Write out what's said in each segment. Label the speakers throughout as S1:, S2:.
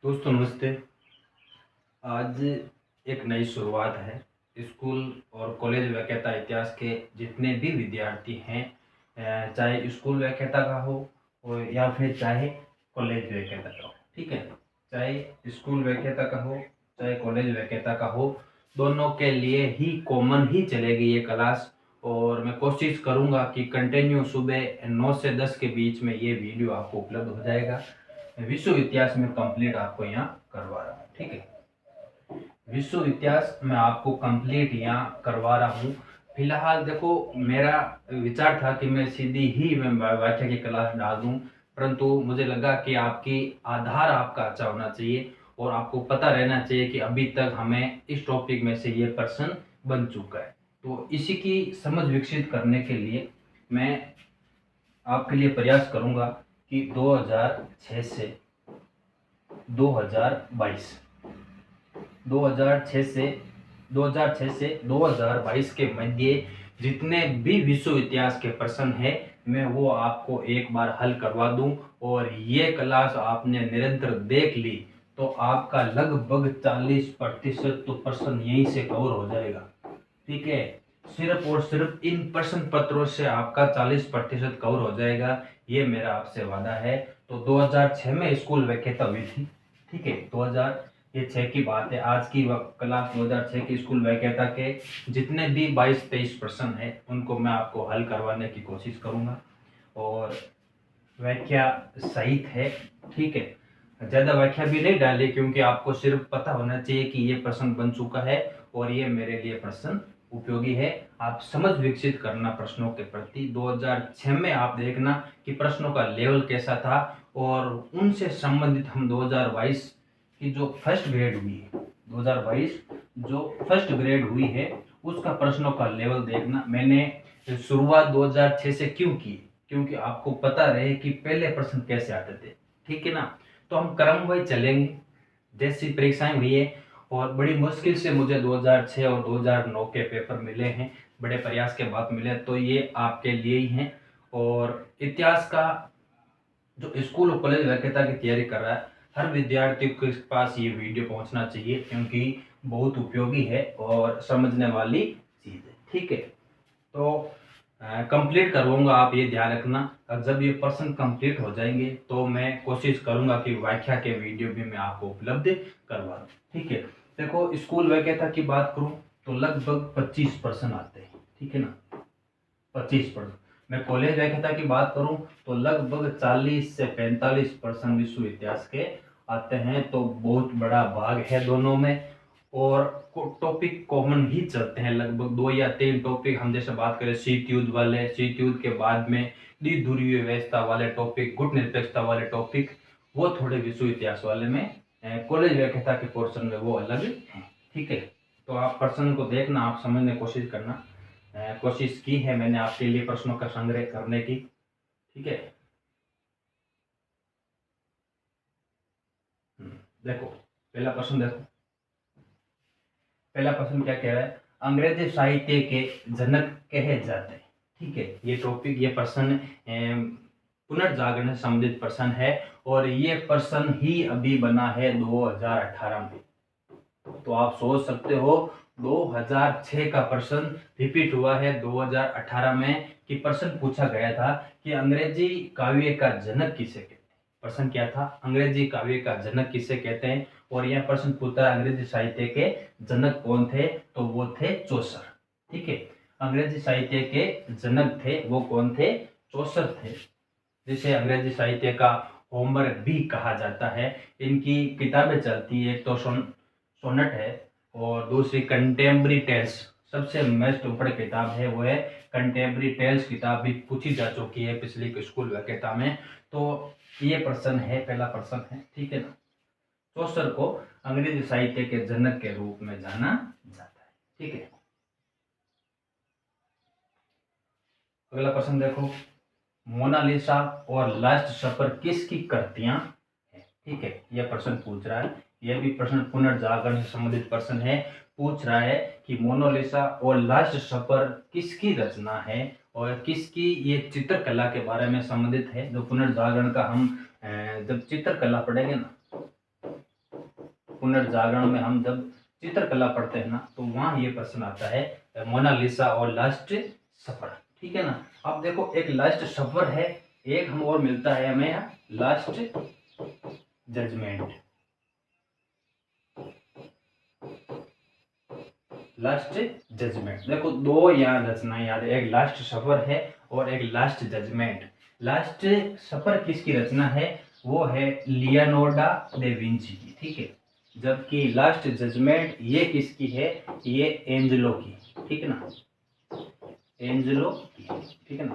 S1: दोस्तों नमस्ते। आज एक नई शुरुआत है। स्कूल और कॉलेज व्याख्याता इतिहास के जितने भी विद्यार्थी हैं, चाहे स्कूल व्याख्याता का हो और या फिर चाहे कॉलेज व्याख्याता का हो, ठीक है। चाहे स्कूल व्याख्याता का हो चाहे कॉलेज व्याख्याता का हो, दोनों के लिए ही कॉमन ही चलेगी ये क्लास। और मैं कोशिश करूंगा कि कंटिन्यू सुबह 9 से 10 के बीच में ये वीडियो आपको उपलब्ध हो जाएगा। विश्व इतिहास में कंप्लीट आपको यहाँ करवा रहा हूँ, ठीक है। विश्व इतिहास मैं आपको कंप्लीट यहाँ करवा रहा हूँ। फिलहाल देखो, मेरा विचार था कि मैं सीधी ही मैं व्याख्या की क्लास डाल दूँ, परंतु मुझे लगा कि आपकी आधार आपका अच्छा होना चाहिए और आपको पता रहना चाहिए कि अभी तक हमें इस टॉपिक में से ये प्रश्न बन चुका है। तो इसी की समझ विकसित करने के लिए मैं आपके लिए प्रयास करूंगा कि 2006 से 2022 2006 से 2022 के मध्य जितने भी विश्व इतिहास के प्रश्न हैं, मैं वो आपको एक बार हल करवा दूं। और ये क्लास आपने निरंतर देख ली तो आपका लगभग 40% तो प्रश्न यहीं से कवर हो जाएगा, ठीक है। सिर्फ और सिर्फ इन प्रश्न पत्रों से आपका 40% कवर हो जाएगा, ये मेरा आपसे वादा है। तो 2006 में स्कूल व्याख्याता हुई थी, ठीक है। 2006 की बात है। आज की क्लास 2006 की स्कूल व्याख्याता के जितने भी 22-23 प्रश्न हैं उनको मैं आपको हल करवाने की कोशिश करूंगा। और व्याख्या सहित है, ठीक है। ज्यादा व्याख्या भी नहीं डाली क्योंकि आपको सिर्फ पता होना चाहिए कि ये प्रश्न बन चुका है और ये मेरे लिए प्रश्न उपयोगी है। आप समझ विकसित करना प्रश्नों के प्रति। 2006 में आप देखना कि प्रश्नों का लेवल कैसा था और उनसे संबंधित हम 2022 की जो फर्स्ट ग्रेड हुई है, 2022 जो फर्स्ट ग्रेड हुई है उसका प्रश्नों का लेवल देखना। मैंने शुरुआत 2006 से क्यों की, क्योंकि आपको पता रहे कि पहले प्रश्न कैसे आते थे, ठीक है ना। तो हम क्रमवाइज चलेंगे जैसी परीक्षाएं हुई है। और बड़ी मुश्किल से मुझे 2006 और 2009 के पेपर मिले हैं, बड़े प्रयास के बाद मिले, तो ये आपके लिए ही हैं। और इतिहास का जो स्कूल और कॉलेज व्याख्याता की तैयारी कर रहा है, हर विद्यार्थी के पास ये वीडियो पहुंचना चाहिए क्योंकि बहुत उपयोगी है और समझने वाली चीज है, ठीक है। तो कंप्लीट करवाऊंगा, आप ये ध्यान रखना। और जब ये प्रश्न कंप्लीट हो जाएंगे तो मैं कोशिश करूंगा कि व्याख्या के वीडियो भी मैं आपको उपलब्ध करवा दूं, ठीक है। देखो, स्कूल व्याख्याता की बात करूं तो लगभग 25 प्रश्न आते हैं, ठीक है ना, 25%। मैं कॉलेज व्याख्याता की बात करूं तो लगभग 40 से 45% विश्व इतिहास के आते हैं। तो बहुत बड़ा भाग है दोनों में। और टॉपिक कॉमन ही चलते हैं, लगभग 2 या 3 टॉपिक। हम जैसे बात करें शीत युद्ध वाले, शीत युद्ध के बाद में द्विध्रुवीय व्यवस्था वाले टॉपिक, गुट निरपेक्षता वाले टॉपिक, वो थोड़े विश्व इतिहास वाले में, कॉलेज व्याख्याता के पोर्शन में वो अलग हैं, ठीक है। तो आप प्रश्न को देखना, आप समझने की कोशिश करना। कोशिश की है मैंने आपके लिए प्रश्नों का संग्रह करने की, ठीक है। देखो, पहला प्रश्न देखो। पहला प्रश्न क्या कह रहा है? अंग्रेजी साहित्य के जनक कहे जाते हैं, ठीक है। ये टॉपिक, ये प्रश्न पुनर्जागरण से संबंधित प्रश्न है और ये प्रश्न ही अभी बना है 2018 में। तो आप सोच सकते हो 2006 का प्रश्न रिपीट हुआ है 2018 में। कि प्रश्न पूछा गया था कि अंग्रेजी काव्य का जनक किसे कहते हैं। प्रश्न क्या था? अंग्रेजी काव्य का जनक किसे कहते हैं। और यह प्रश्न पूछता है अंग्रेजी साहित्य के जनक कौन थे, तो वो थे चौसर, ठीक है। अंग्रेजी साहित्य के जनक थे वो कौन थे? चौसर थे, जिसे अंग्रेजी साहित्य का होमर भी कहा जाता है। इनकी किताबें चलती है, एक तो सोनेट है और दूसरी कंटेम्प्रेरी टेल्स। सबसे मोस्ट ऊपर किताब है वो है कंटेम्प्रेरी टेल्स। किताब भी पूछी जा चुकी है पिछली स्कूल व्याख्याता में। तो ये प्रश्न है, पहला प्रश्न है, ठीक है ना। चौसर को अंग्रेजी साहित्य के जनक के रूप में जाना जाता है, ठीक है। अगला प्रश्न देखो। मोनालिसा और लास्ट सफर किसकी कृतियां हैं, ठीक है। यह प्रश्न पूछ रहा है। यह भी प्रश्न पुनर्जागरण से संबंधित प्रश्न है। पूछ रहा है कि मोनालिसा और लास्ट सफर किसकी रचना है और किसकी ये चित्रकला के बारे में संबंधित है। जो पुनर्जागरण का हम जब चित्रकला पढ़ेंगे ना, पुनर्जागरण में हम जब चित्रकला पढ़ते हैं ना, तो वहाँ ये प्रश्न आता है मोनालिसा और लास्ट सफर, ठीक है ना। अब देखो एक लास्ट सफर है, एक हम और मिलता है हमें यहाँ लास्ट जजमेंट। लास्ट जजमेंट, देखो दो यहाँ रचनाएं याद है, एक लास्ट सफर है और एक लास्ट जजमेंट। लास्ट सफर किसकी रचना है? वो है लियोनार्डो दे विंची की, ठीक है। जबकि लास्ट जजमेंट ये किसकी है? ये एंजेलो की, ठीक है ना, एंजेलो की, ठीक है ना,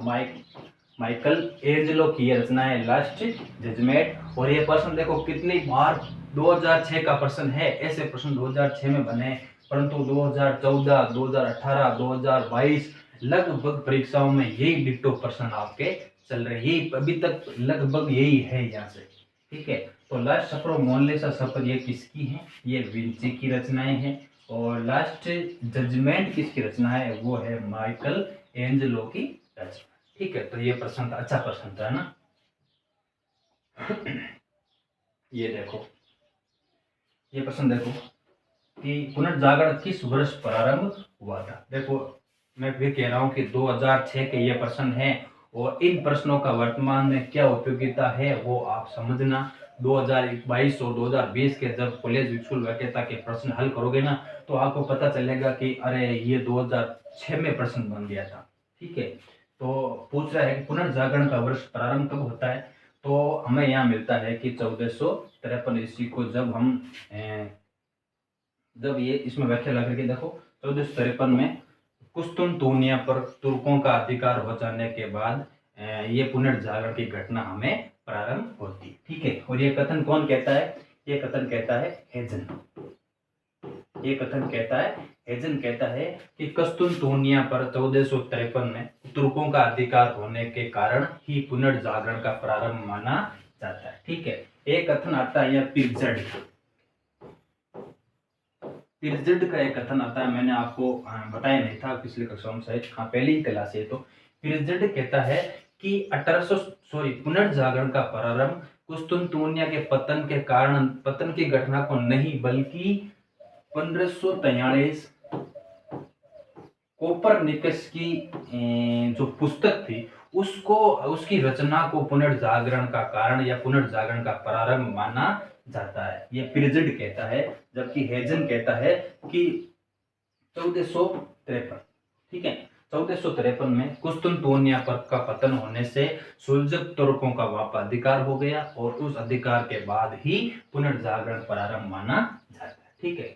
S1: माइकल एंजेलो की ये रचना है लास्ट जजमेंट। और ये प्रश्न देखो कितनी बार 2006 का प्रश्न है, ऐसे प्रश्न 2006 में बने, परंतु 2014, 2018, 2022 लगभग परीक्षाओं में यही डिट्टो प्रश्न आपके चल रहे, यही अभी तक लगभग यही है यहाँ से, ठीक है। तो लास्ट सफर और मोनालिसा सफर ये किसकी है? ये विंची की रचनाएं हैं। और लास्ट जजमेंट किसकी रचना है? वो है माइकल एंजेलो की रचना, ठीक है। तो ये प्रश्न था, अच्छा प्रश्न था ना। ये देखो, ये प्रश्न देखो कि पुनर्जागरण किस वर्ष प्रारंभ हुआ था। देखो मैं फिर कह रहा हूँ कि 2006 के ये प्रश्न है, और इन प्रश्नों का वर्तमान में क्या उपयोगिता है वो आप समझना। 2022 और 2020 के जब कॉलेज विश्व वैकेता के प्रश्न हल करोगे ना, तो आपको पता चलेगा कि अरे ये 2006 में प्रश्न बन गया था, ठीक है। तो पूछ रहा है कि पुनर्जागरण का वर्ष प्रारंभ कब होता है, तो हमें यहाँ मिलता है कि 1453 ईस्वी को, जब ये इसमें व्याख्या लगा करके देखो, 1453 में कुस्तुनतुनिया पर तुर्कों का अधिकार हो जाने के बाद ये पुनर्जागरण की घटना हमें प्रारंभ होती है, ठीक है। और ये कथन कौन कहता है? ये कथन कहता है हेजन। ये कथन कहता है, हेजन कहता है कि कुस्तुनतुनिया पर 1453 में तुर्कों का अधिकार होने के कारण ही पुनर्जागरण का प्रारंभ माना जाता है, ठीक है। एक कथन आता है यह पिरजड का एक कथन आता है, मैंने आपको बताया नहीं था पिछले कक्षा में शायद, हाँ पहली ही क्लास है। तो पिरजड कहता है कि 1800 पुनर्जागरण का प्रारंभ कुस्तुनतुनिया के पतन की घटना को नहीं, बल्कि 1543 कोपरनिकस की जो पुस्तक थी उसकी रचना को पुनर्जागरण का कारण या पुनर्जागरण का प्रारंभ माना जाता है, ये पिरजड कहता है। जबकि हेजन कहता है कि 1453, ठीक है, 1453 में कुस्तुनतुनिया पर का पतन होने से सुलझक तुर्कों का वापस अधिकार हो गया, और उस अधिकार के बाद ही पुनर्जागरण प्रारंभ माना जाता है, ठीक है।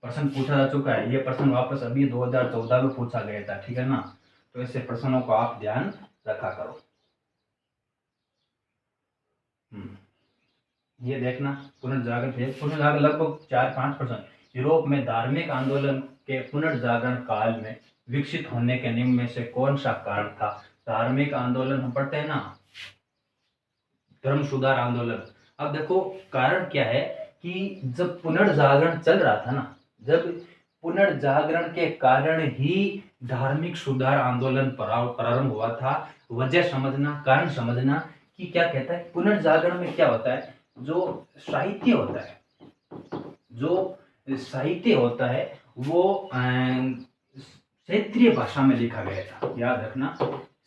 S1: प्रश्न पूछा जा चुका है, ये प्रश्न वापस अभी 2014 में पूछा गया था, ठीक है ना। तो ऐसे प्रश्नों को आप ध्यान रखा करो। ये देखना पुनर्जागरण लगभग 4-5% यूरोप में धार्मिक आंदोलन के पुनर्जागरण काल में विकसित होने के निम्न में से कौन सा कारण था? धार्मिक आंदोलन हम पढ़ते हैं ना, धर्म सुधार आंदोलन। अब देखो कारण क्या है कि जब पुनर्जागरण चल रहा था ना, जब पुनर्जागरण के कारण ही धार्मिक सुधार आंदोलन प्रारंभ हुआ था। वजह समझना, कारण समझना कि क्या कहता है पुनर्जागरण में क्या होता है, जो साहित्य होता है वो क्षेत्रीय भाषा में लिखा गया था, याद रखना।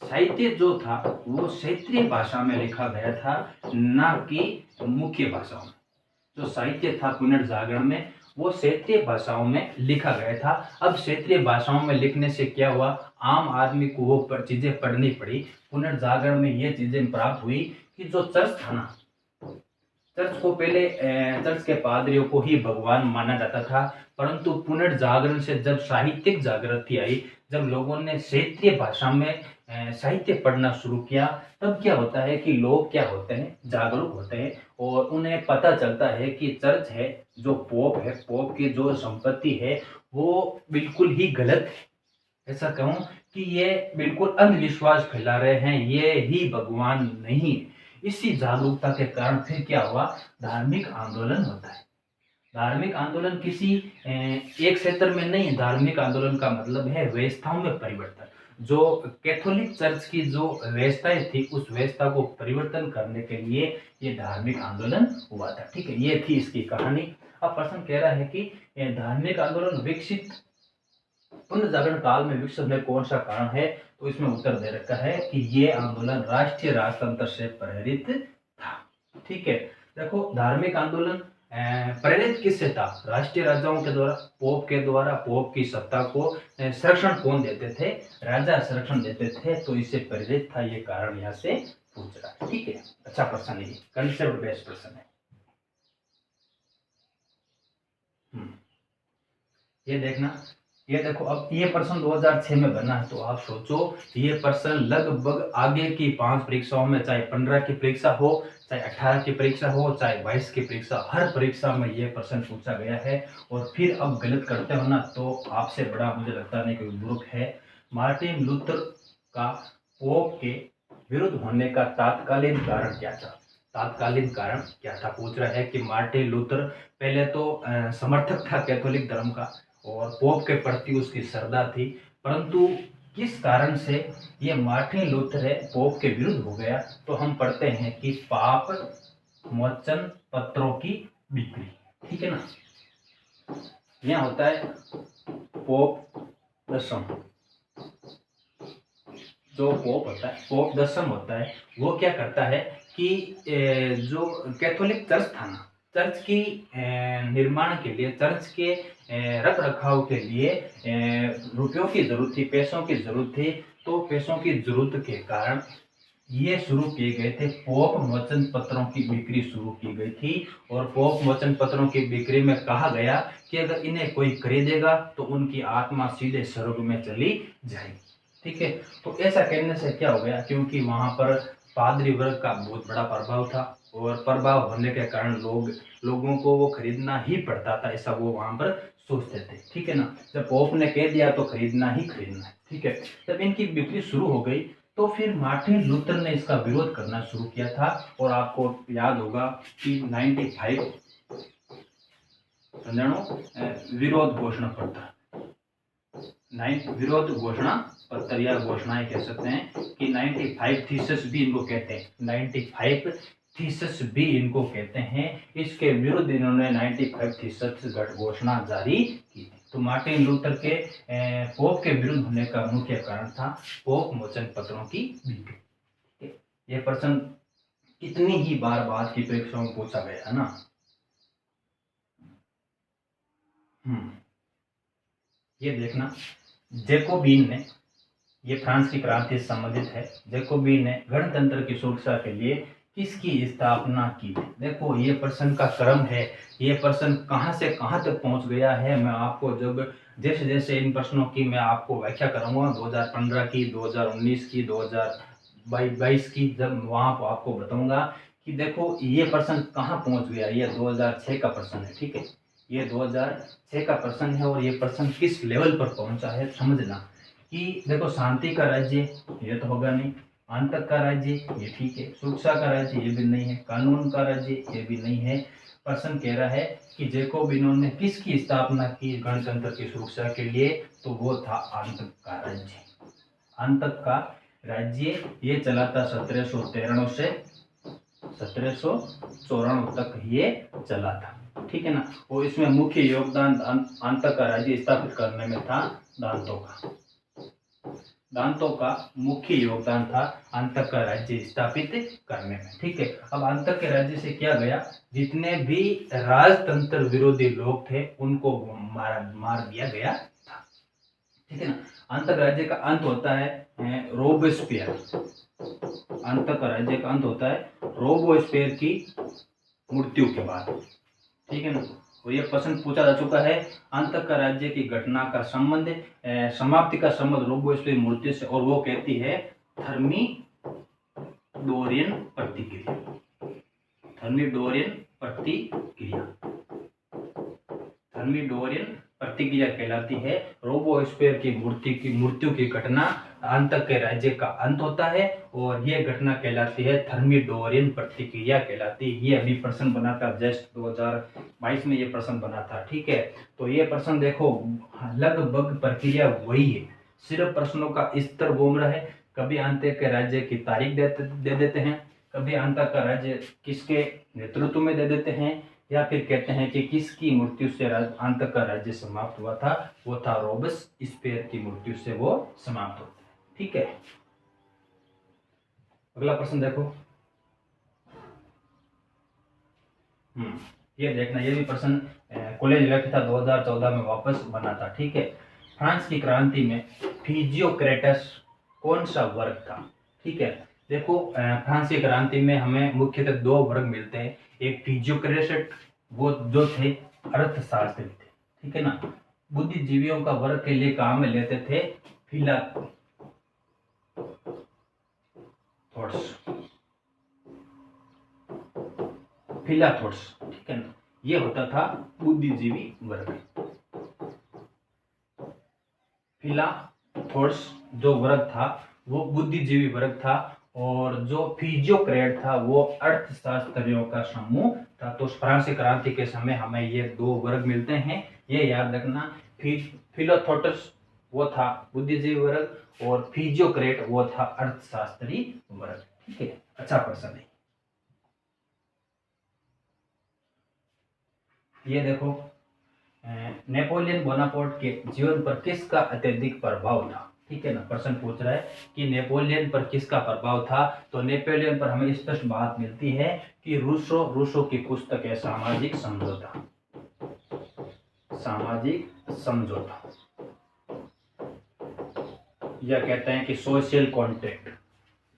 S1: साहित्य जो था वो क्षेत्रीय भाषा में लिखा गया था, ना कि मुख्य भाषाओं में। जो साहित्य था पुनर्जागरण में वो क्षेत्रीय भाषाओं में लिखा गया था। अब क्षेत्रीय भाषाओं में लिखने से क्या हुआ, आम आदमी को वो चीजें पढ़नी पड़ी। पुनर्जागरण में ये चीजें प्राप्त हुई कि जो चर्च था ना, चर्च को पहले चर्च के पादरियों को ही भगवान माना जाता था, परंतु पुनर्जागरण से जब साहित्यिक जागृति आई, जब लोगों ने क्षेत्रीय भाषा में साहित्य पढ़ना शुरू किया, तब क्या होता है कि लोग क्या होते हैं, जागरूक होते हैं, और उन्हें पता चलता है कि चर्च है, जो पोप है, पोप की जो संपत्ति है वो बिल्कुल ही गलत है। ऐसा कहूँ कि ये बिल्कुल अंधविश्वास फैला रहे हैं, ये ही भगवान नहीं। इसी जागरूकता के कारण फिर क्या हुआ, धार्मिक आंदोलन होता है। धार्मिक आंदोलन किसी एक क्षेत्र में नहीं, धार्मिक आंदोलन का मतलब है व्यवस्थाओं में परिवर्तन। जो कैथोलिक चर्च की जो व्यवस्थाएं थी, उस व्यवस्था को परिवर्तन करने के लिए ये धार्मिक आंदोलन हुआ था, ठीक है। ये थी इसकी कहानी। अब प्रश्न कह रहा है कि धार्मिक आंदोलन विकसित पुनर्जागरण काल में विकसित होने कौन सा कारण है, तो इसमें उत्तर दे रखा है कि ये आंदोलन राष्ट्रीय राजतंत्र से प्रेरित था। ठीक है, देखो धार्मिक आंदोलन प्रेरित किससे था? राष्ट्रीय राजाओं के द्वारा, पोप के द्वारा। पोप की सत्ता को संरक्षण कौन देते थे? राजा संरक्षण देते थे, तो इससे प्रेरित था, ये कारण यहाँ से पूछ रहा है। ठीक है, अच्छा प्रश्न है, कंसेप्ट बेस्ड प्रश्न है। ये देखना, ये देखो, अब ये प्रश्न 2006 में बना है, तो आप सोचो ये प्रश्न लगभग आगे की 5 परीक्षाओं में, चाहे 15 की परीक्षा हो, चाहे 18 की परीक्षा हो, चाहे 22 की परीक्षा, हर परीक्षा में ये प्रश्न पूछा गया है। और फिर अब गलत करते हो ना, तो आपसे बड़ा मुझे लगता नहीं कोई मूर्ख है। मार्टिन लूथर का पोप के विरुद्ध होने का तात्कालीन कारण क्या था? तात्कालीन कारण क्या था पूछ रहा है कि मार्टिन लूथर पहले तो समर्थक था कैथोलिक धर्म का, और पोप के प्रति उसकी श्रद्धा थी, परंतु किस कारण से ये मार्टिन लूथर है पोप के विरुद्ध हो गया? तो हम पढ़ते हैं कि पाप मोचन पत्रों की बिक्री। ठीक है ना, यहाँ होता है पोप दसम, जो पोप होता है, पोप दसम होता है, वो क्या करता है कि जो कैथोलिक चर्च था ना, चर्च की निर्माण के लिए, चर्च के रख रखाव के लिए रुपयों की जरूरत थी, पैसों की जरूरत थी। तो पैसों की जरूरत के कारण ये शुरू किए गए थे, पोप मोचन पत्रों की बिक्री शुरू की गई थी। और पोप मोचन पत्रों की बिक्री में कहा गया कि अगर इन्हें कोई खरीदेगा तो उनकी आत्मा सीधे स्वर्ग में चली जाएगी। ठीक है, तो ऐसा कहने से क्या हो गया, क्योंकि वहां पर पादरी वर्ग का बहुत बड़ा प्रभाव था, और प्रभाव होने के कारण लोगों को वो खरीदना ही पड़ता था, ऐसा वो वहां पर सोचते थे। ठीक है ना, जब पोप ने कह दिया तो खरीदना ही खरीदना है। ठीक है, जब इनकी बिक्री शुरू हो गई तो फिर मार्टिन लूथर ने इसका विरोध करना शुरू किया था। और आपको याद होगा कि 95 विरोध घोषणा पत्र, विरोध घोषणा पत्र या घोषणाएं कह सकते हैं कि 95 थीसिस भी इनको कहते हैं, 95 थीसिस भी इनको कहते हैं। इसके विरुद्ध इन्होंने 95 थीसिस घोषणा जारी की थी। तो मार्टिन लूथर के पोप के विरुद्ध होने का मुख्य कारण था पोप मोचन पत्रों की बिक्री। यह प्रश्न कितनी ही बार बाद की परीक्षाओं में पूछा गया है ना। ये देखना, जैकोबिन ने, ये फ्रांस की क्रांति से संबंधित है, जैकोबिन ने गणतंत्र की सुरक्षा के लिए किसकी स्थापना की? देखो ये प्रश्न का क्रम है, ये प्रश्न कहां से कहां तक पहुंच गया है, मैं आपको जब जैसे जैसे इन प्रश्नों की मैं आपको व्याख्या करूंगा, 2015 की, 2019 की, 2022 की, जब वहां पर आपको बताऊंगा कि देखो ये प्रश्न कहां पहुंच गया। ये 2006 का प्रश्न है। ठीक है, ये 2006 का प्रश्न है, और ये प्रश्न किस लेवल पर पहुंचा है समझना कि देखो, शांति का राज्य ये तो होगा नहीं, आतंक का राज्य ये ठीक है, सुरक्षा का राज्य ये भी नहीं है, कानून का राज्य ये भी नहीं है। प्रश्न कह रहा है कि जैकोबिनों ने किसकी स्थापना की गणतंत्र की सुरक्षा के लिए? तो वो था आतंक का राज्य। आतंक का राज्य ये चला था 1793 से 1794 तक ये चला था। ठीक है ना, और इसमें मुख्य योगदान आतंक का राज्य स्थापित करने में था दांतों का मुख्य योगदान था आतंक का राज्य स्थापित करने में। ठीक है, अब आतंक के राज्य से क्या गया, जितने भी राजतंत्र विरोधी लोग थे उनको मार दिया गया था। ठीक है ना, आतंक राज्य का अंत होता है रोबेस्पियर, आतंक राज्य का अंत होता है रोबेस्पियर की मृत्यु के बाद। ठीक है ना, और ये प्रश्न पूछा जा चुका है, आतंक का राज्य की घटना का संबंध, समाप्ति का संबंध रोबेस्पियर मृत्यु से, और वो कहती है थर्मिडोरियन प्रतिक्रिया, थर्मिडोरियन प्रतिक्रिया, थर्मिडोरियन प्रतिक्रिया कहलाती है। रोबेस्पियर की मृत्यु की घटना आतंक के राज्य का अंत होता है, और यह घटना कहलाती है थर्मिडोरियन प्रतिक्रिया कहलाती है। ये अभी प्रश्न बना था, जस्ट 2022 में ये प्रश्न बना था। ठीक है, तो ये प्रश्न देखो लगभग प्रक्रिया वही है, सिर्फ प्रश्नों का स्तर घूम रहा है। कभी आतंक के राज्य की तारीख दे देते हैं, कभी आतंक का राज्य किसके नेतृत्व में दे देते हैं, या फिर कहते हैं कि किसकी मृत्यु से अंत का राज्य समाप्त हुआ था, वो था रोबेस्पियर की मृत्यु से वो समाप्त होता है। ठीक है, अगला प्रश्न देखो। ये देखना, ये भी प्रश्न कॉलेज लेक्चर था 2014 में वापस बना था। ठीक है, फ्रांस की क्रांति में फिजियोक्रेटस कौन सा वर्ग था? ठीक है, देखो फ्रांस की क्रांति में हमें मुख्यतः दो वर्ग मिलते हैं। एक फिजियोक्रेट, वो जो थे अर्थशास्त्री थे। ठीक है ना, बुद्धिजीवियों का वर्ग के लिए काम में लेते थे फिलाथोर्स। ठीक है ना, ये होता था बुद्धिजीवी वर्ग। फिलाथोर्स जो वर्ग था वो बुद्धिजीवी वर्ग था, और जो फिजियोक्रेट था वो अर्थशास्त्रियों का समूह था। तो फ्रांसीसी क्रांति के समय हमें ये दो वर्ग मिलते हैं, ये याद रखना। फिलाथोर्स वो था बुद्धिजीवी वर्ग, और फिजियोक्रेट वो था अर्थशास्त्री वर्ग। ठीक है, अच्छा प्रश्न है ये। देखो नेपोलियन बोनापार्ट के जीवन पर किसका अत्यधिक प्रभाव था? ठीक है ना, प्रश्न पूछ रहा है कि नेपोलियन पर किसका प्रभाव था। तो नेपोलियन पर हमें स्पष्ट बात मिलती है कि रूसो की पुस्तक है सामाजिक समझौता। सामाजिक समझौता, या कहते हैं कि सोशल कॉन्ट्रैक्ट,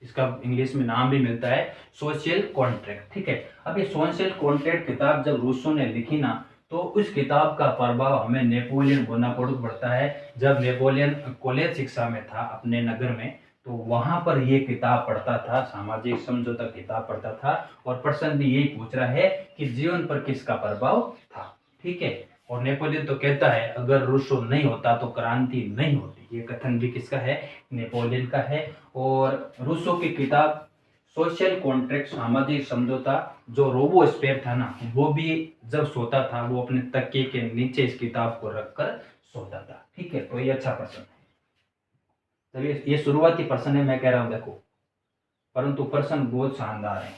S1: इसका इंग्लिश में नाम भी मिलता है सोशल कॉन्ट्रैक्ट। ठीक है, अब ये सोशल कॉन्ट्रैक्ट किताब जब रूसो ने लिखी ना, तो उस किताब का प्रभाव हमें नेपोलियन बोनापार्ट पर पड़ता है। जब नेपोलियन कॉलेज शिक्षा में था अपने नगर में, तो वहां पर ये किताब पढ़ता था, सामाजिक समझौता किताब पढ़ता था, और प्रश्न भी यही पूछ रहा है कि जीवन पर किसका प्रभाव था। ठीक है, और नेपोलियन तो कहता है अगर रूसो नहीं होता तो क्रांति नहीं होती। ये कथन भी किसका है? नेपोलियन का है। और रूसो की किताब सोशल कॉन्ट्रैक्ट, सामाजिक समझौता, जो रोबोस्पियर था ना, वो भी जब सोता था वो अपने तकिए के नीचे इस किताब को रखकर सोता था। ठीक है, तो ये अच्छा प्रश्न है। चलिए, ये शुरुआती प्रश्न है, मैं कह रहा हूं देखो, परंतु प्रश्न बहुत शानदार है।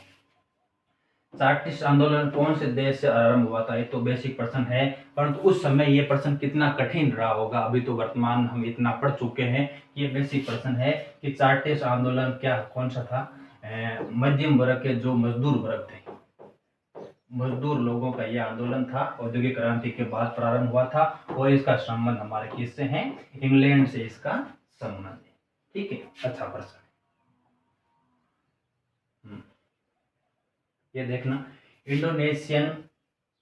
S1: चार्टिस्ट आंदोलन कौन से देश से आरंभ हुआ था? ये तो बेसिक प्रश्न है, परंतु उस समय ये प्रश्न कितना कठिन रहा होगा, अभी तो वर्तमान हम इतना पढ़ चुके हैं। ये बेसिक प्रश्न है कि चार्टिस्ट आंदोलन क्या कौन सा था? मध्यम वर्ग के जो मजदूर वर्ग थे, मजदूर लोगों का यह आंदोलन था, औद्योगिक क्रांति के बाद प्रारंभ हुआ था, और इसका संबंध हमारे किससे है? इंग्लैंड से इसका संबंध है। ठीक है, अच्छा प्रश्न। ये देखना,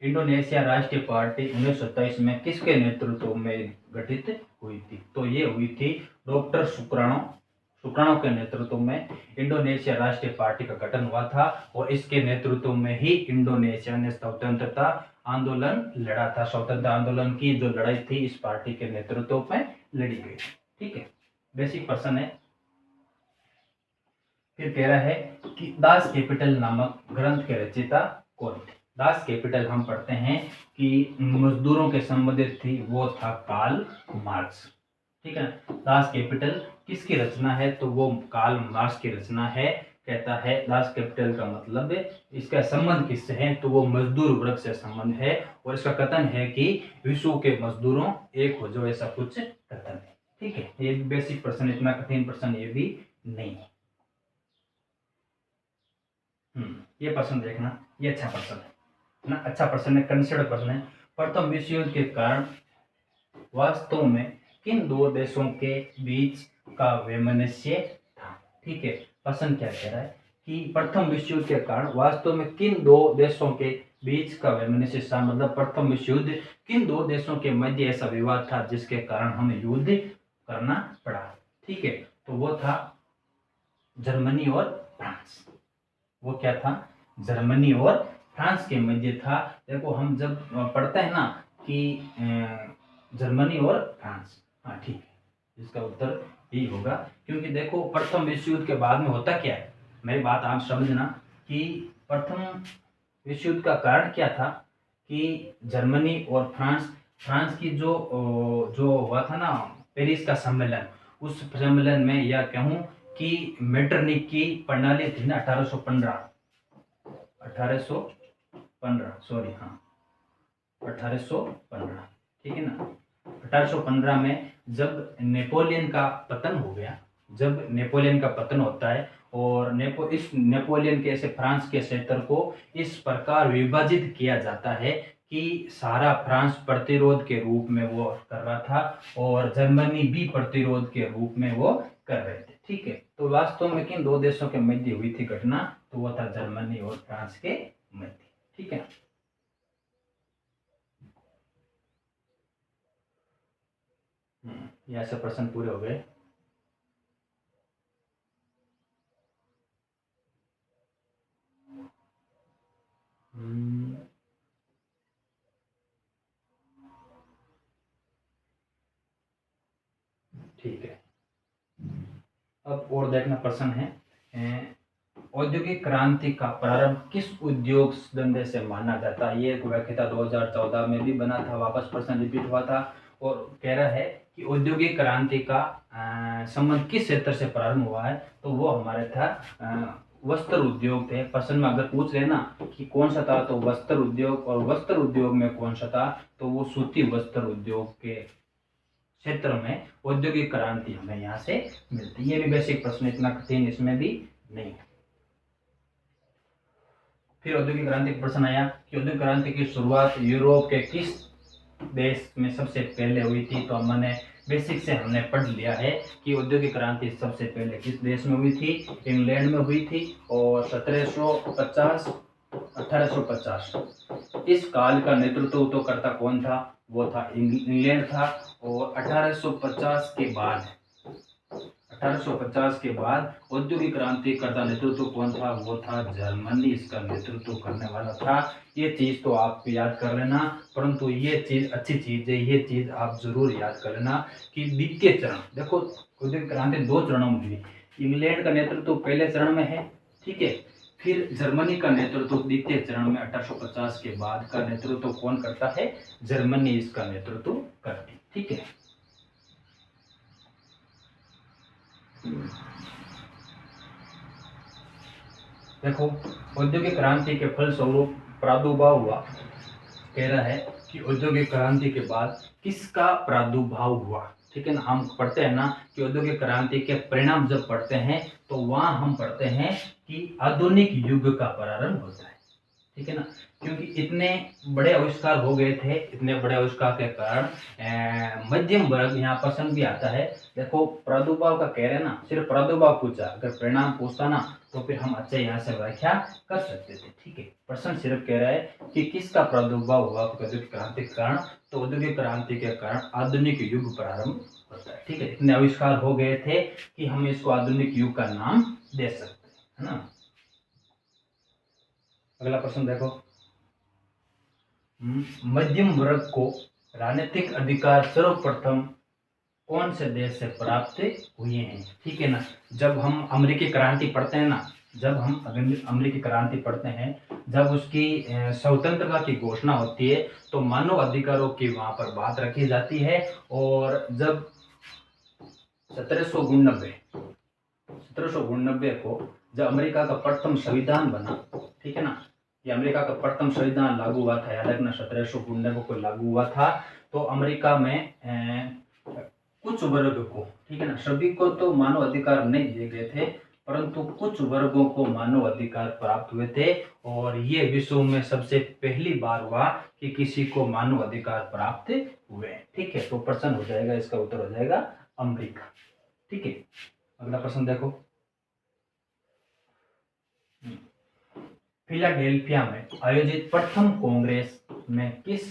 S1: इंडोनेशिया राष्ट्रीय पार्टी 1927 में किसके नेतृत्व में गठित हुई थी? तो ये हुई थी डॉक्टर सुकर्णो के नेतृत्व में इंडोनेशिया राष्ट्रीय पार्टी का गठन हुआ था, और इसके नेतृत्व में ही इंडोनेशिया ने स्वतंत्रता आंदोलन लड़ा था। स्वतंत्रता आंदोलन की जो लड़ाई थी इस पार्टी के नेतृत्व में लड़ी गई। ठीक है, बेसिक प्रश्न है। फिर कह रहा है कि दास कैपिटल नामक ग्रंथ के रचयिता कौन थे? दास कैपिटल हम पढ़ते हैं कि मजदूरों के संबंधित थी, वो था कार्ल मार्क्स। ठीक है, दास कैपिटल किसकी रचना है? तो वो कार्ल मार्क्स की रचना है। कहता है दास कैपिटल का मतलब इसका संबंध किससे है? तो वो मजदूर वर्ग से संबंध है, और इसका कथन है कि विश्व के मजदूरों एक हो जाओ, ऐसा कुछ कथन है। ठीक है, ये बेसिक प्रश्न, इतना कठिन प्रश्न ये भी नहीं है। ये प्रश्न देखना, ये अच्छा प्रश्न है ना, अच्छा प्रश्न है, कंसिडर प्रश्न है। प्रथम विश्व युद्ध के कारण वास्तव में किन दो देशों के बीच का वैमनस्य था? ठीक है, प्रश्न क्या कह रहा है कि प्रथम विश्व युद्ध के कारण वास्तव में किन दो देशों के बीच का वैमनस्य था, मतलब प्रथम विश्व युद्ध किन दो देशों के मध्य ऐसा विवाद था जिसके कारण हमें युद्ध करना पड़ा? ठीक है, तो वो था जर्मनी और फ्रांस। वो क्या था? जर्मनी और फ्रांस के मध्य था। देखो हम जब पढ़ते हैं ना कि जर्मनी और फ्रांस, हाँ ठीक है, इसका उत्तर यही होगा। क्योंकि देखो प्रथम विश्व युद्ध के बाद में होता क्या है, मेरी बात आप समझना कि प्रथम विश्व युद्ध का कारण क्या था कि जर्मनी और फ्रांस की जो हुआ था ना पेरिस का सम्मेलन, उस सम्मेलन में या कहूँ कि मेटरनिक की प्रणाली थी ना 1815 सॉरी हाँ 1815, ठीक है ना। 1815 में जब नेपोलियन का पतन हो गया, जब नेपोलियन का पतन होता है और इस नेपोलियन के ऐसे फ्रांस के क्षेत्र को इस प्रकार विभाजित किया जाता है कि सारा फ्रांस प्रतिरोध के रूप में वो कर रहा था और जर्मनी भी प्रतिरोध के रूप में वो कर रहे थे, ठीक है। तो वास्तव में किन दो देशों के मध्य हुई थी घटना, तो वो था जर्मनी और फ्रांस के मध्य, ठीक है। यहाँ से प्रश्न पूरे हो गए। ठीक है, अब और देखना प्रश्न है, औद्योगिक क्रांति का प्रारंभ किस उद्योग धंधे से माना जाता है। ये व्याख्या 2014 में भी बना था, वापस प्रश्न रिपीट हुआ था और कह रहा है कि औद्योगिक क्रांति का संबंध किस क्षेत्र से प्रारंभ हुआ है, तो वो हमारे था वस्त्र उद्योग थे। प्रश्न में अगर पूछ लेना कि कौन सा था, तो वस्त्र उद्योग, और वस्त्र उद्योग में कौन सा था, तो वो सूती वस्त्र उद्योग के क्षेत्र में औद्योगिक क्रांति हमें यहाँ से मिलती है। ये भी बेसिक प्रश्न, इतना कठिन इसमें भी नहीं है। फिर औद्योगिक क्रांति का प्रश्न आया कि औद्योगिक क्रांति की शुरुआत यूरोप के किस देश में सबसे पहले हुई थी, तो हमने बेसिक से हमने पढ़ लिया है कि औद्योगिक क्रांति सबसे पहले किस देश में हुई थी, इंग्लैंड में हुई थी और 1750 1850। इस काल का नेतृत्व तो करता कौन था, वो था इंग्लैंड था। और 1850 के बाद औद्योगिक क्रांति करता नेतृत्व कौन था, वो था जर्मनी, इसका नेतृत्व करने वाला था। ये चीज तो आप याद कर लेना, परंतु ये चीज अच्छी चीज है, ये चीज आप जरूर याद कर लेना कि द्वितीय चरण, देखो औद्योगिक क्रांति दो चरणों में हुई। इंग्लैंड का नेतृत्व पहले चरण में है, ठीक है। फिर जर्मनी का नेतृत्व द्वितीय चरण में 1850 के बाद का नेतृत्व कौन करता है, जर्मनी इसका नेतृत्व करती, ठीक है। देखो औद्योगिक क्रांति के फलस्वरूप प्रादुर्भाव हुआ, कह रहा है कि औद्योगिक क्रांति के बाद किसका प्रादुर्भाव हुआ, ठीक है ना। हम पढ़ते हैं ना कि औद्योगिक क्रांति के परिणाम जब पढ़ते हैं तो वहां हम पढ़ते हैं कि आधुनिक युग का प्रारंभ होता है, ठीक है ना। क्योंकि इतने बड़े आविष्कार हो गए थे, इतने बड़े आविष्कार के कारण मध्यम वर्ग यहाँ पसंद भी आता है। देखो प्रादुर्भाव का कह रहे हैं ना, सिर्फ प्रादुर्भाव पूछा, अगर परिणाम पूछता ना तो फिर हम अच्छे यहाँ से व्याख्या कर सकते थे, ठीक है। प्रश्न सिर्फ कह रहा है कि किसका प्रादुर्भाव हुआ औद्योगिक क्रांति के कारण, तो औद्योगिक क्रांति के कारण आधुनिक युग प्रारंभ होता है, ठीक है। इतने आविष्कार हो गए थे कि हम इसको आधुनिक युग का नाम दे सकते हैं, है ना। अगला प्रश्न देखो, मध्यम वर्ग को राजनीतिक अधिकार सर्वप्रथम कौन से देश से प्राप्त हुए हैं, ठीक है ना। जब हम अमेरिकी क्रांति पढ़ते हैं ना, जब हम अमेरिकी क्रांति पढ़ते हैं, जब उसकी स्वतंत्रता की घोषणा होती है तो मानव अधिकारों की वहां पर बात रखी जाती है। और जब 1799 को जब अमेरिका का प्रथम संविधान बना, ठीक है ना, ये अमेरिका का प्रथम संविधान लागू हुआ था, याद रखना 1799 को लागू हुआ था। तो अमेरिका में कुछ वर्ग को, ठीक है ना, सभी को तो मानव अधिकार नहीं दिए गए थे, परंतु कुछ वर्गों को मानव अधिकार प्राप्त हुए थे। और ये विश्व में सबसे पहली बार हुआ कि किसी को मानव अधिकार प्राप्त हुए, ठीक है। तो प्रश्न हो जाएगा, इसका उत्तर हो जाएगा अमेरिका, ठीक है। अगला प्रश्न देखो, फिलाडेल्फिया में आयोजित प्रथम कांग्रेस में किस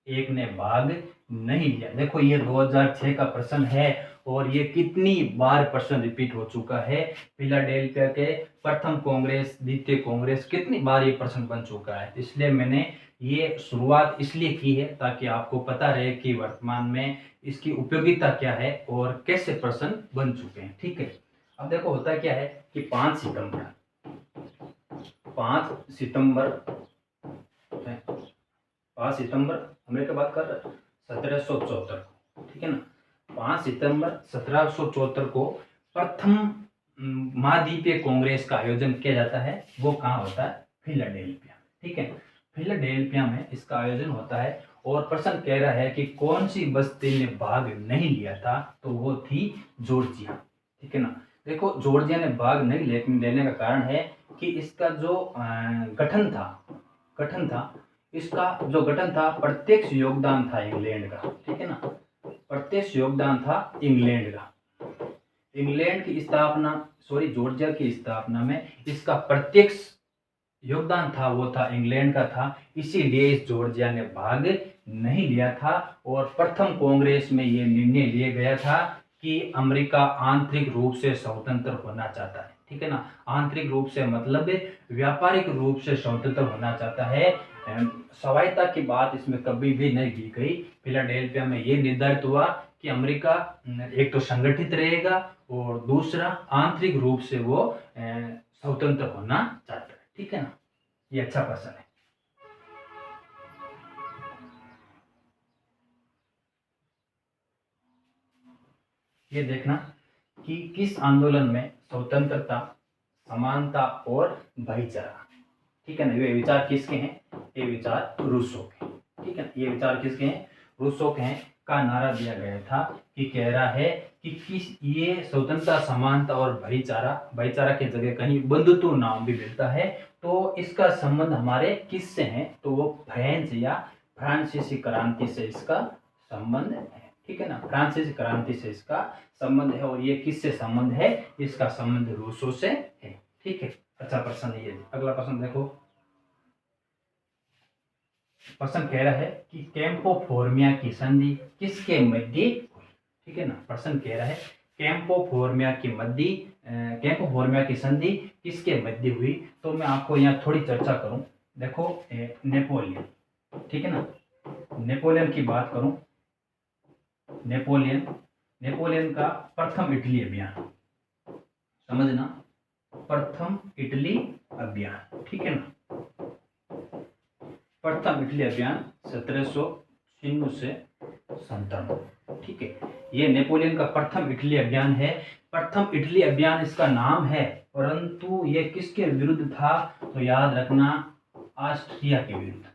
S1: एक ने भाग नहीं लिया। देखो ये 2006 का प्रश्न है और ये कितनी बार प्रश्न रिपीट हो चुका है। फिलाडेल्फिया के प्रथम कांग्रेस, द्वितीय कांग्रेस, कितनी बार ये प्रश्न बन चुका है। इसलिए मैंने ये शुरुआत इसलिए की है ताकि आपको पता रहे कि वर्तमान में इसकी उपयोगिता क्या है और कैसे प्रश्न बन चुके हैं, ठीक है। अब देखो होता क्या है कि 5 सितंबर अमेरिका बात कर रहा है 1774, ठीक है ना। 5 सितंबर 1774 को प्रथम महाद्वीपीय कांग्रेस का आयोजन किया जाता है। वो कहाँ होता है, फिलाडेल्फिया, ठीक है। फिलाडेल्फिया में इसका आयोजन होता है और प्रश्न कह रहा है कि कौन सी बस्ती ने भाग नहीं लिया था, तो वो थी जॉर्जिया। ठीक है ना। देखो जॉर्जिया ने भाग नहीं लेने का कारण है कि इसका जो गठन था, इसका जो गठन था प्रत्यक्ष योगदान था इंग्लैंड का। ठीक है ना, प्रत्यक्ष योगदान था इंग्लैंड का। इंग्लैंड की स्थापना जॉर्जिया की स्थापना में इसका प्रत्यक्ष योगदान था, वो था इंग्लैंड का था, इसीलिए इस जॉर्जिया ने भाग नहीं लिया था। और प्रथम कांग्रेस में ये निर्णय लिया गया था कि अमेरिका आंतरिक रूप से स्वतंत्र होना चाहता है। ठीक है ना, आंतरिक रूप से मतलब व्यापारिक रूप से स्वतंत्र होना चाहता है। स्वायत्तता की बात इसमें कभी भी नहीं की गई। फिलाडेल्फिया में ये निर्धारित हुआ कि अमेरिका एक तो संगठित रहेगा और दूसरा आंतरिक रूप से वो स्वतंत्र होना चाहता है। ठीक है ना, ये अच्छा प्रश्न है। ये देखना कि किस आंदोलन में स्वतंत्रता, समानता और भाईचारा, ठीक है ना, ये विचार किसके हैं? ये विचार रूसो के। ठीक है, ये विचार किसके हैं? रूसो के हैं। का नारा दिया गया था कि कह रहा है कि किस ये स्वतंत्रता, समानता और भाईचारा की जगह कहीं बंधुत्व नाम भी मिलता है। तो इसका संबंध हमारे किससे है? तो वो फ्रेंच या फ्रांसीसी क्रांति से इसका संबंध है। ठीक है ना, फ्रांसीसी क्रांति से इसका संबंध है। और ये किससे संबंध है? इसका संबंध रूसो से है। ठीक है, अच्छा प्रश्न है ये। अगला प्रश्न देखो, प्रश्न कह रहा है कि कैंपो फोर्मिया की संधि किसके मध्य हुई? ठीक है ना, प्रश्न कह रहा है कैंपो फोर्मिया की संधि किसके मध्य हुई? तो मैं आपको यहाँ थोड़ी चर्चा करूं। देखो नेपोलियन, ठीक है ना, नेपोलियन की बात करूं, नेपोलियन का प्रथम इटली अभियान, समझना, प्रथम इटली अभियान। ठीक है ना, प्रथम इटली अभियान 1796 से 97। ठीक है, ये नेपोलियन का प्रथम इटली अभियान है। प्रथम इटली अभियान इसका नाम है, परंतु ये किसके विरुद्ध था? तो याद रखना, ऑस्ट्रिया के विरुद्ध।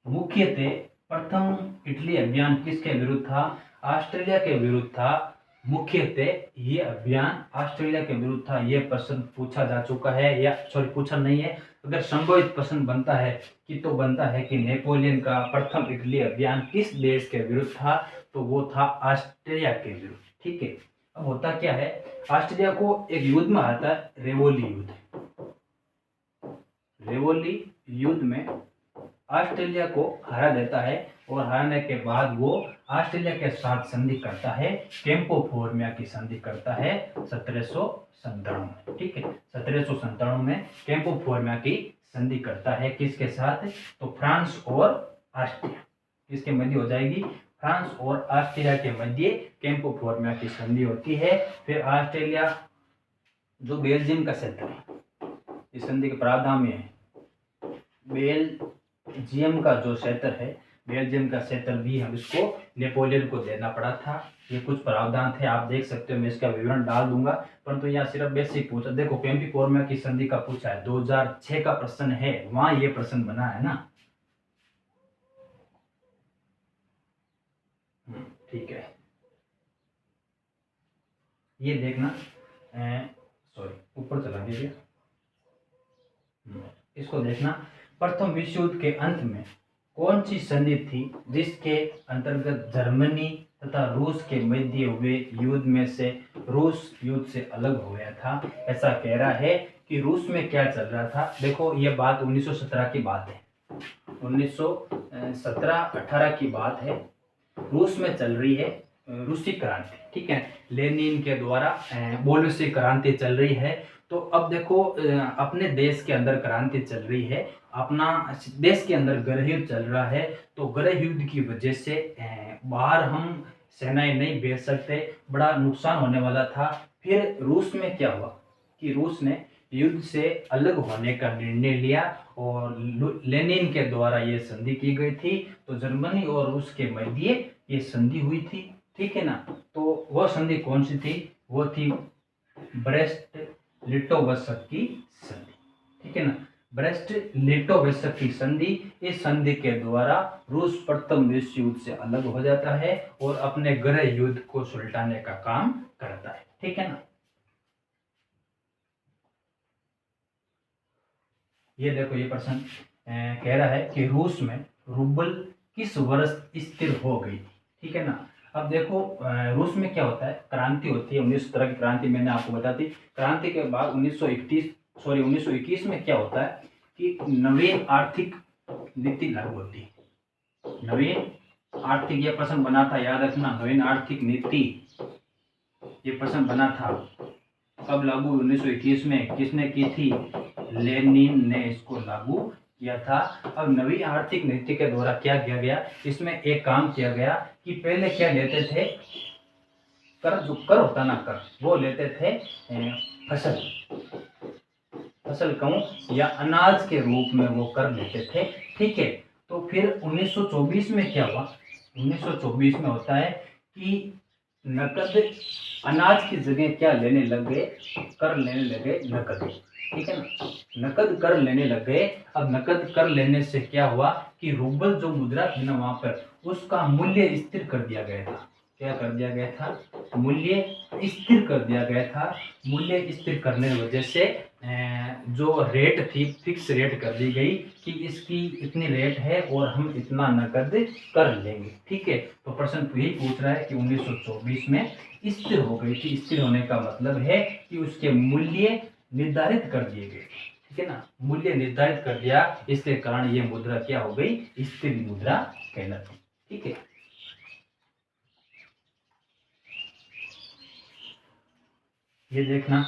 S1: मुख्यतः प्रथम इटली अभियान किसके विरुद्ध था? ऑस्ट्रेलिया के विरुद्ध था। मुख्यतः ये अभियान ऑस्ट्रेलिया के विरुद्ध था। ये प्रश्न पूछा जा चुका है, या पूछा नहीं है, अगर संभावित प्रश्न बनता है कि तो बनता है कि नेपोलियन का प्रथम इटली अभियान किस देश के विरुद्ध था? तो वो था ऑस्ट्रेलिया के विरुद्ध। ठीक है, अब होता क्या है, ऑस्ट्रेलिया को एक युद्ध में आता है, रेवोली युद्ध में ऑस्ट्रेलिया को हरा देता है। और हराने के बाद वो ऑस्ट्रेलिया के साथ संधि करता है, कैंपो फोर्मिया की संधि करता है 1797 में। ठीक है, 1797 में कैंपो फोर्मिया की संधि करता है। किसके साथ? तो फ्रांस और ऑस्ट्रिया, किसके मध्य हो जाएगी? फ्रांस और ऑस्ट्रिया के मध्य कैंपो फोर्मिया की संधि होती है। फिर ऑस्ट्रेलिया जो बेल्जियम का क्षेत्र है, इस संधि के प्रावधान में है, बेल्जियम का जो क्षेत्र है, बेल्जियम का क्षेत्र भी हम इसको नेपोलियन को देना पड़ा था। ये कुछ प्रावधान थे, आप देख सकते हो, मैं इसका विवरण डाल दूंगा, परंतु यहाँ सिर्फ बेसिक पूछा। देखो कैंपो फोर्मिया की संधि का पूछा है, 2006 का प्रश्न है, वहां ये प्रश्न बना है ना। ठीक है, ये देखना, ऊपर चला दीजिए, इसको देखना। प्रथम विश्व युद्ध के अंत में कौन सी संधि थी जिसके अंतर्गत जर्मनी तथा रूस के मध्य हुए युद्ध में से रूस युद्ध से अलग हो गया था? ऐसा कह रहा है कि रूस में क्या चल रहा था। देखो ये बात 1917 की बात है, 1917-18 की बात है। रूस में चल रही है रूसी क्रांति। ठीक है, लेनिन के द्वारा बोल्शेविक क्रांति चल रही है। तो अब देखो अपने देश के अंदर क्रांति चल रही है, अपना देश के अंदर गृह युद्ध चल रहा है। तो गृह युद्ध की वजह से बाहर हम सेनाएं नहीं भेज सकते, बड़ा नुकसान होने वाला था। फिर रूस में क्या हुआ कि रूस ने युद्ध से अलग होने का निर्णय लिया और लेनिन के द्वारा ये संधि की गई थी। तो जर्मनी और रूस के मध्य ये संधि हुई थी। ठीक है ना, तो वह संधि कौन सी थी? वो थी ब्रेस्ट लिटोवस्क की संधि। ठीक है ना, ब्रेस्ट लिटोवेस्क की संधि, इस संधि के द्वारा रूस प्रथम विश्व युद्ध से अलग हो जाता है और अपने गृह युद्ध को सुलटाने का काम करता है। ठीक है ना। ये देखो, ये प्रश्न कह रहा है कि रूस में रूबल किस वर्ष स्थिर हो गई थी। ठीक है ना। अब देखो, रूस में क्या होता है, क्रांति होती है 1917 की क्रांति, मैंने आपको बता दी। क्रांति के बाद 1921 में क्या होता है कि नवीन आर्थिक नीति लागू होती है। नवीन आर्थिक, ये प्रश्न बना था, याद रखना, नवीन आर्थिक नीति ये प्रश्न बना था। कब लागू? 1921 में। किसने की थी? लेनिन ने इसको लागू किया था। अब नवी आर्थिक नीति के द्वारा क्या किया गया, इसमें एक काम किया गया कि पहले क्या लेते थे, कर, जो कर होता ना, कर, वो लेते थे फसल कहूं या अनाज के रूप में वो कर लेते थे। ठीक है। तो फिर 1924 में क्या हुआ? 1924 में होता है कि नकद, अनाज की जगह क्या लेने लग गए, कर लेने लगे नकद। ठीक है ना, नकद कर लेने लग गए। अब नकद कर लेने से क्या हुआ कि रूबल जो मुद्रा थी ना वहां पर, उसका मूल्य स्थिर कर दिया गया था। क्या कर दिया गया था? मूल्य स्थिर कर दिया गया था। मूल्य स्थिर करने की वजह से जो रेट थी, फिक्स रेट कर दी गई कि इसकी इतनी रेट है और हम इतना नकद कर लेंगे। ठीक है। तो प्रश्न तो यही पूछ रहा है कि 1924 में स्थिर हो गई थी। स्थिर होने का मतलब है कि उसके मूल्य निर्धारित कर दिए गए। ठीक है ना, मूल्य निर्धारित कर दिया, इसके कारण ये मुद्रा क्या हो गई? स्थिर मुद्रा कहलाती। ठीक है। ये देखना,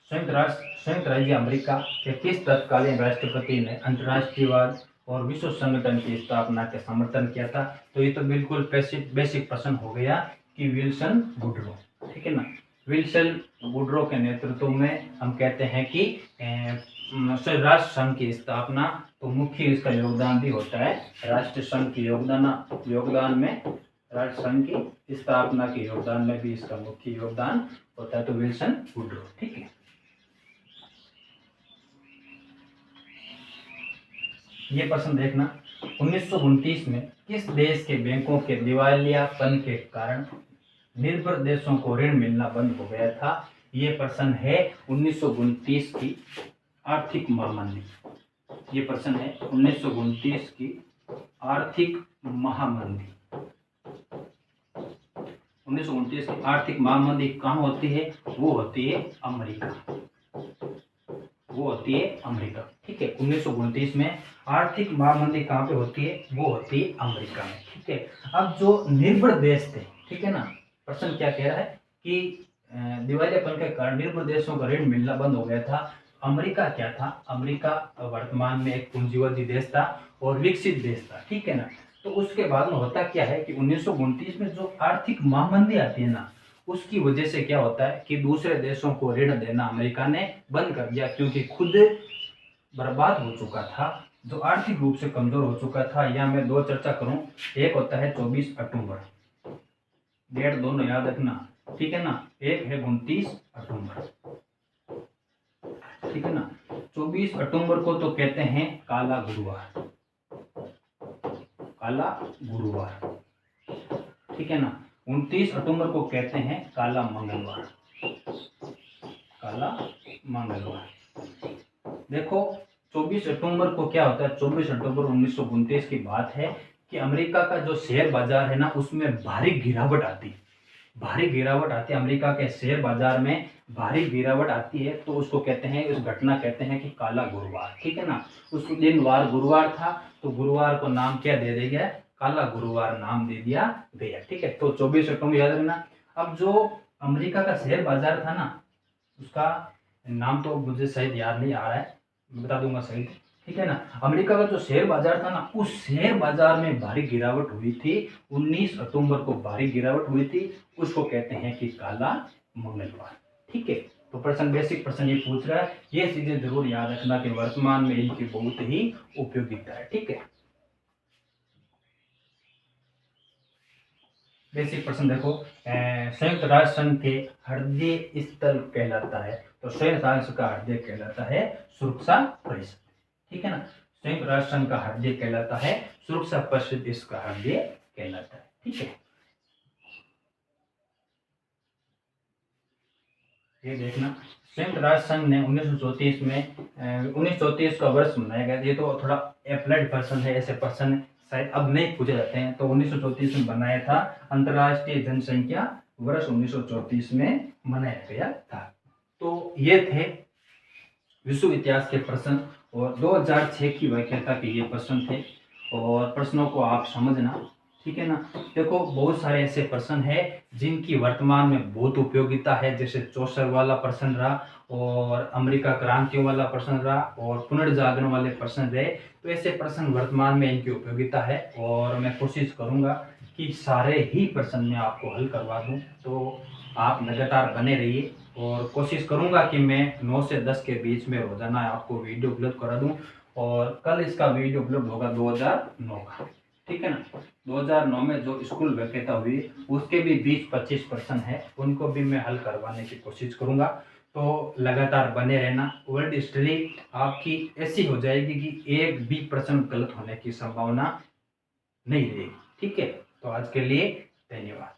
S1: संयुक्त राज्य अमेरिका के किस तत्कालीन राष्ट्रपति ने अंतर्राष्ट्रीयवाद और विश्व संगठन की स्थापना के समर्थन किया था? तो ये तो बिल्कुल बेसिक प्रश्न हो गया कि विल्सन वुडरो। ठीक है ना, विल्सन वुडरो के नेतृत्व में हम कहते हैं कि राष्ट्र संघ की स्थापना। तो मुख्य इसका योगदान भी होता है राष्ट्र संघ की योगदान में, राष्ट्र संघ की स्थापना के योगदान में भी इसका मुख्य योगदान होता है। तो विल्सन वुडरो। ठीक है। ये प्रश्न देखना, 1929 में किस देश के बैंकों के दिवालियापन के कारण निर्भर देशों को ऋण मिलना बंद हो गया था? ये प्रश्न है 1929 की आर्थिक महामंदी। ये प्रश्न है 1929 की आर्थिक महामंदी। 1929 की आर्थिक महामंदी कहाँ होती है? वो होती है अमेरिका। वो होती है अमेरिका। ठीक है। 1929 में आर्थिक महामंदी कहाँ पे होती है? वो होती है अमेरिका में। ठीक है। अब जो निर्भर देश थे, ठीक है ना, प्रश्न क्या कह रहा है कि दिवालियापन के कारण निर्भर देशों का ऋण मिलना बंद हो गया था। अमेरिका क्या था? अमेरिका वर्तमान में एक पूंजीवादी देश था और विकसित देश था। ठीक है ना। तो उसके बाद में होता क्या है कि 1929 में जो आर्थिक महामंदी आती है ना, उसकी वजह से क्या होता है कि दूसरे देशों को ऋण देना अमेरिका ने बंद कर दिया, क्योंकि खुद बर्बाद हो चुका था, जो आर्थिक रूप से कमजोर हो चुका था। यहाँ मैं दो चर्चा करूं, एक होता है 24 अक्टूबर, डेट दोनों याद रखना। ठीक है ना, एक है 29 अक्टूबर। ठीक है ना, 24 अक्टूबर को तो कहते हैं काला गुरुवार, काला गुरुवार। ठीक है ना, 29 अक्टूबर को कहते हैं काला मंगलवार, काला मंगलवार। देखो, 24 अक्टूबर को क्या होता है? 24 अक्टूबर 1929 की बात है कि अमेरिका का जो शेयर बाजार है ना, उसमें भारी गिरावट आती है। भारी गिरावट आती है अमेरिका के शेयर बाजार में, भारी गिरावट आती है। तो उसको कहते हैं, उस घटना कहते हैं कि काला गुरुवार। ठीक है ना, उस दिन वार गुरुवार था, तो गुरुवार को नाम क्या दे दिया गया? काला गुरुवार नाम दे दिया गया। ठीक है। तो 24 अक्टूबर याद रखना। अब जो अमेरिका का शेयर बाजार था ना, उसका नाम तो मुझे सही याद नहीं आ रहा है, बता दूंगा सही। ठीक है ना, अमेरिका का जो शेयर बाजार था ना, उस शेयर बाजार में भारी गिरावट हुई थी। 19 अक्टूबर को भारी गिरावट हुई थी, उसको कहते हैं कि काला मंगलवार। ठीक है। तो प्रश्न, बेसिक प्रश्न ये पूछ रहा है, ये चीजें जरूर याद रखना कि वर्तमान में इनकी बहुत ही उपयोगिता है। ठीक है। बेसिक प्रश्न देखो, संयुक्त राष्ट्र संघ के हृदय स्थल कहलाता है, तो संयुक्त राष्ट्र का हृदय कहलाता है सुरक्षा परिषद। ठीक है ना। संयुक्त राष्ट्र संघ का हृदय कहलाता है, सुरक्षा परिषद इसका हृदय कहलाता है। ठीक है, ये देखना, संयुक्त राष्ट्र संघ ने 1934 में 1934 का वर्ष मनाया गया। ये तो थोड़ा एप्लाइड पर्सन है, ऐसे पर्सन शायद अब नहीं पूछे जाते हैं। तो 1934 में बनाया था, अंतर्राष्ट्रीय जनसंख्या वर्ष 1934 में मनाया गया था। तो ये थे विश्व इतिहास के प्रश्न, और 2006 की व्याख्याता के ये प्रश्न थे, और प्रश्नों को आप समझना। ठीक है ना। देखो, बहुत सारे ऐसे प्रश्न हैं जिनकी वर्तमान में बहुत उपयोगिता है, जैसे चौसर वाला प्रश्न रहा, और अमेरिका क्रांतियों वाला प्रश्न रहा, और पुनर्जागरण वाले प्रश्न रहे। तो ऐसे प्रश्न वर्तमान में इनकी उपयोगिता है, और मैं कोशिश करूंगा कि सारे ही प्रश्न मैं आपको हल करवा दूं। तो आप लगातार बने रहिए, और कोशिश करूंगा कि मैं 9 से 10 के बीच में रोजाना आपको वीडियो उपलब्ध करा दूं। और कल इसका वीडियो उपलब्ध होगा 2009 का। ठीक है ना। 2009 में जो स्कूल वैकेटा हुई, उसके भी 20-25 प्रश्न है, उनको भी मैं हल करवाने की कोशिश करूंगा। तो लगातार बने रहना। वर्ल्ड हिस्ट्री आपकी ऐसी हो जाएगी कि एक भी प्रश्न गलत होने की संभावना नहीं रहेगी। ठीक है, तो आज के लिए धन्यवाद।